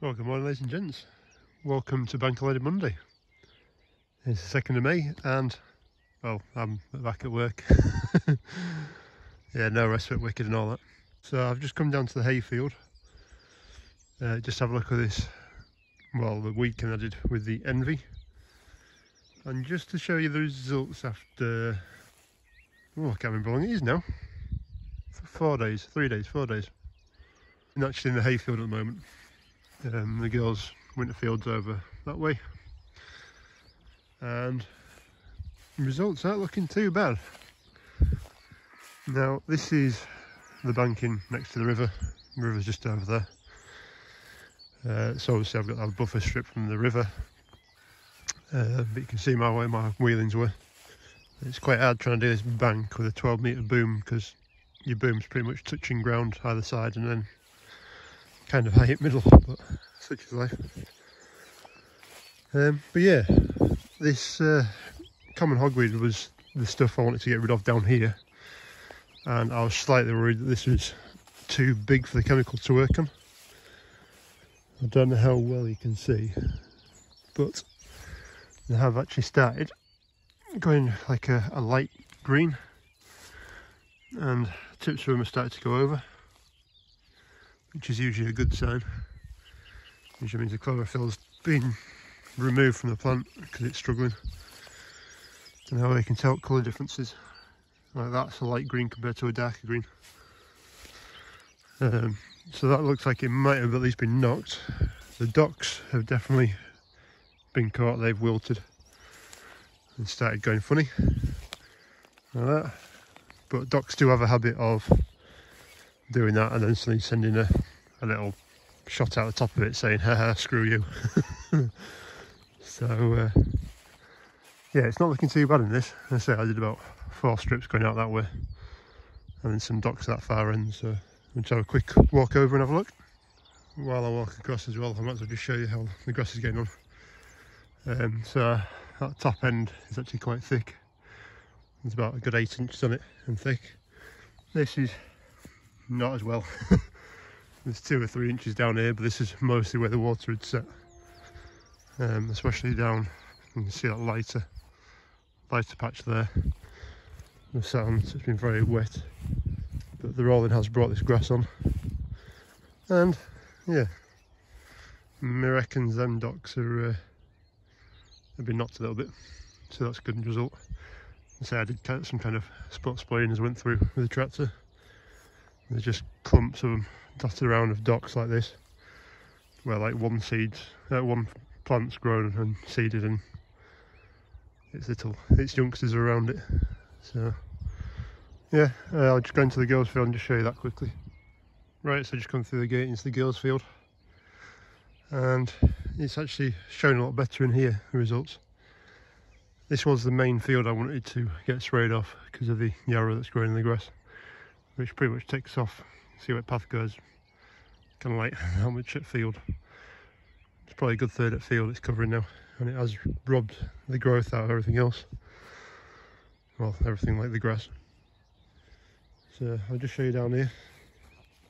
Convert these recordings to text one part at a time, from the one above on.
Well, good morning, ladies and gents. Welcome to Bank Holiday Monday. It's the 2nd of May and, well, I'm back at work. Yeah, no respite wicked and all that. So I've just come down to the hayfield. Just have a look at this, well, the weekend I did with the Envy. And just to show you the results after, I can't remember how long it is now. 4 days, 3 days, 4 days. I'm actually in the hayfield at the moment. The girls went to fields over that way, and the results aren't looking too bad. Now this is the banking next to the river. The river's just over there. So obviously I've got that buffer strip from the river, but you can see where my wheelings were. It's quite hard trying to do this bank with a 12-metre boom, because your boom's pretty much touching ground either side and then kind of high middle, but such is life. But yeah, this common hogweed was the stuff I wanted to get rid of down here, and I was slightly worried that this was too big for the chemical to work on. I don't know how well you can see, but they have actually started going like a light green, and tips of them are starting to go over, which is usually a good sign. Usually means the chlorophyll's been removed from the plant because it's struggling. And how they can tell colour differences. Like that's a light green compared to a darker green. So that looks like it might have at least been knocked. The docks have definitely been caught, they've wilted and started going funny. Like that. But docks do have a habit of doing that and then suddenly sending a little shot out the top of it saying, haha, screw you. So yeah, it's not looking too bad in this. As I say, I did about 4 strips going out that way and then some docks that far end, so I'm going to have a quick walk over and have a look. While I walk across as well, I might as well just show you how the grass is getting on. So that top end is actually quite thick. There's about a good 8 inches on it and thick. This is not as well. There's 2 or 3 inches down here, but this is mostly where the water had set. Especially down, you can see that lighter patch there. The sand, so it's been very wet, but the rolling has brought this grass on. And yeah, I reckon them docks are have been knocked a little bit, so that's a good result. So I did some kind of spot spraying as I went through with the tractor. There's just clumps of them dotted around of docks like this, where like one plant's grown and seeded and its youngsters are around it. So yeah, I'll just go into the girls' field and just show you that quickly. Right, so just come through the gate into the girls' field, and it's actually showing a lot better in here, the results. This was the main field I wanted to get sprayed off because of the yarrow that's growing in the grass, which pretty much takes off. See where path goes, kind of like how much at field. It's probably a good third at field it's covering now, and it has robbed the growth out of everything else. Well, everything like the grass. So I'll just show you down here.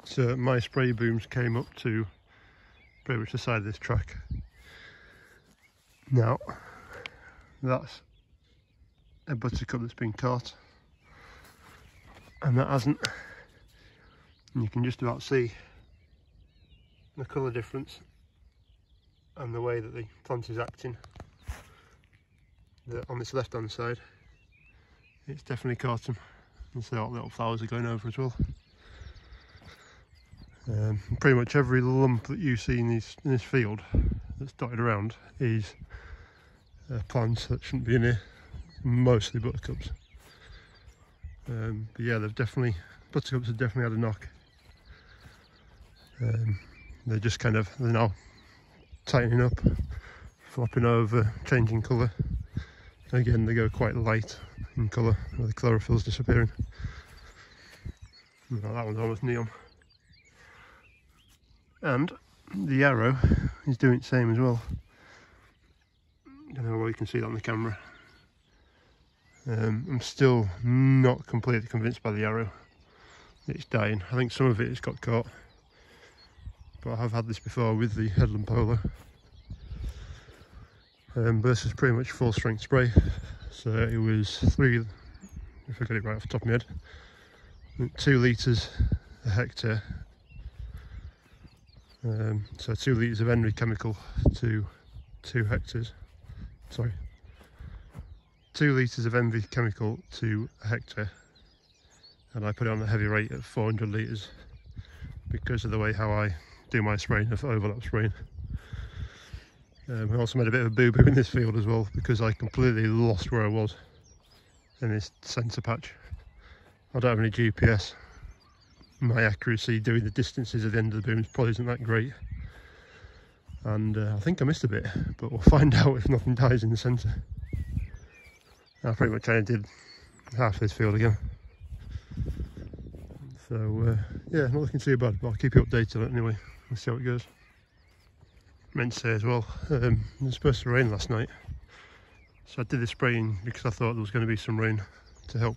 So my spray booms came up to pretty much the side of this track. Now, that's a buttercup that's been caught, and that hasn't. And you can just about see the colour difference and the way that the plant is acting. On this left hand side, it's definitely caught them, and so little flowers are going over as well. Pretty much every lump that you see in this field that's dotted around is plants that shouldn't be in here, mostly buttercups. But yeah, buttercups have definitely had a knock. They're now tightening up, flopping over, changing colour. Again, they go quite light in colour, where the chlorophyll's disappearing. Oh, that one's almost neon. And the yarrow is doing the same as well. I don't know whether you can see that on the camera. I'm still not completely convinced by the yarrow. It's dying. I think some of it has got caught, but I have had this before with the Headland Polo. But this is pretty much full strength spray, so it was 3, if I get it right off the top of my head, 2 litres a hectare. So 2 litres of Envy chemical to 2 hectares. Sorry, 2 litres of Envy chemical to a hectare, and I put it on the heavy rate at 400 litres because of the way how I do my spraying of overlap spraying. I also made a bit of a boo-boo in this field as well because I completely lost where I was in this centre patch. I don't have any GPS. My accuracy doing the distances at the end of the booms probably isn't that great, and I think I missed a bit, but we'll find out if nothing dies in the centre. I pretty much only did half this field again, so yeah, not looking too bad, but I'll keep you updated on it anyway. Let's see how it goes. Meant to say as well, it was supposed to rain last night, so I did the spraying because I thought there was going to be some rain to help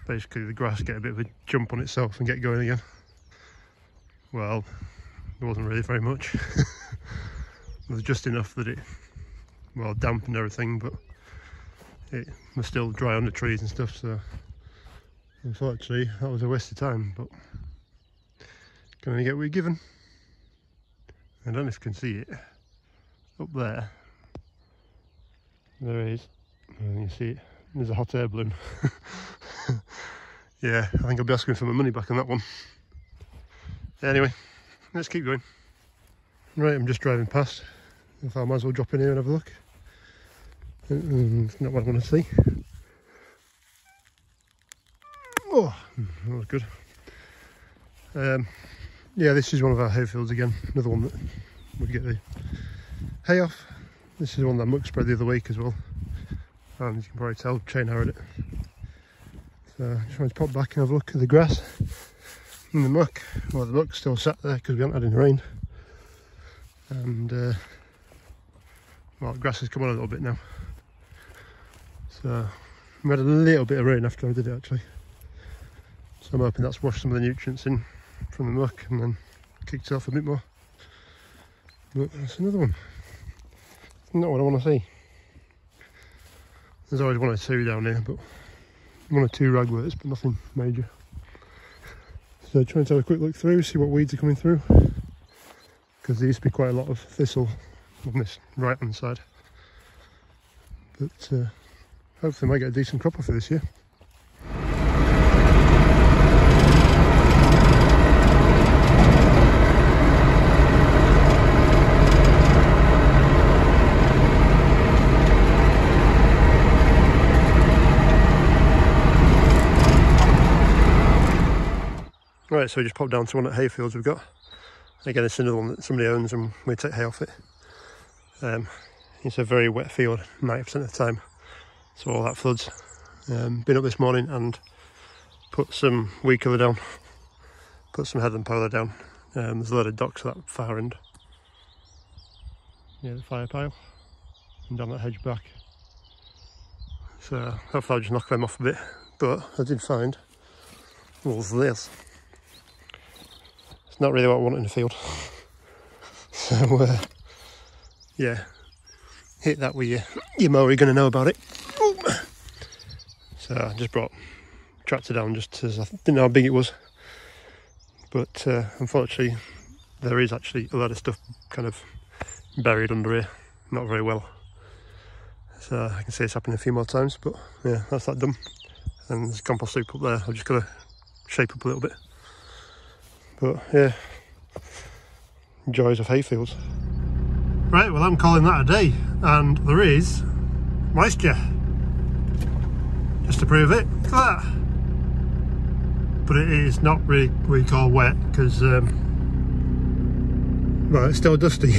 basically the grass get a bit of a jump on itself and get going again. Well, there wasn't really very much. It was just enough that it, well, dampened everything, but it was still dry on the trees and stuff, so unfortunately that was a waste of time, but can only get what you're given. I don't know if you can see it up there. There it is, and you see it. There's a hot air balloon. Yeah, I think I'll be asking for my money back on that one. Anyway, let's keep going. Right, I'm just driving past. I thought I might as well drop in here and have a look. It's not what I want to see. Oh, that was good. Yeah, this is one of our hay fields again. Another one that we get the hay off. This is one that muck spread the other week as well. And you can probably tell, chain harrowed it. So I just wanted to pop back and have a look at the grass and the muck. Well, the muck's still sat there because we haven't had any rain. And well, the grass has come on a little bit now. So we had a little bit of rain after I did it actually. So I'm hoping that's washed some of the nutrients in from the muck and then kicked it off a bit more. But that's another one. Not what I want to see. There's always 1 or 2 down here, but 1 or 2 ragworts, but nothing major. So trying to have a quick look through, see what weeds are coming through, because there used to be quite a lot of thistle on this right hand side. But hopefully I might get a decent crop off it this year. Right, so we just popped down to one of the hay fields we've got. Again, it's another one that somebody owns and we take hay off it. It's a very wet field 90% of the time, so all that floods. Been up this morning and put some weed cover down, put some Headland Polo down. There's a load of docks at that far end. Yeah, the fire pile, and down that hedge back. So hopefully I'll just knock them off a bit, but I did find all this. Not really what I want in the field. So yeah, hit that with your mower, you're going to know about it. So I just brought tractor down just because I didn't know how big it was, but unfortunately there is actually a lot of stuff kind of buried under here, not very well. So I can see it's happening a few more times, but yeah, that's that done. And there's compost heap up there, I've just got to shape up a little bit. But yeah, joys of hayfields. Right, well I'm calling that a day, and there is moisture. Just to prove it, look at that. But it is not really what you call wet, because well, it's still dusty.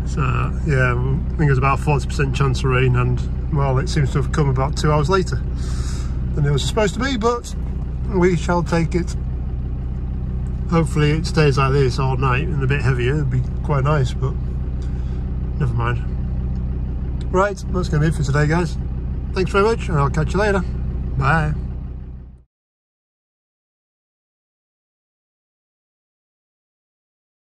So yeah, I think there's about a 40% chance of rain, and well, it seems to have come about 2 hours later than it was supposed to be, but we shall take it. Hopefully it stays like this all night and a bit heavier, it'd be quite nice, but never mind. Right, that's going to be it for today guys. Thanks very much, and I'll catch you later. Bye.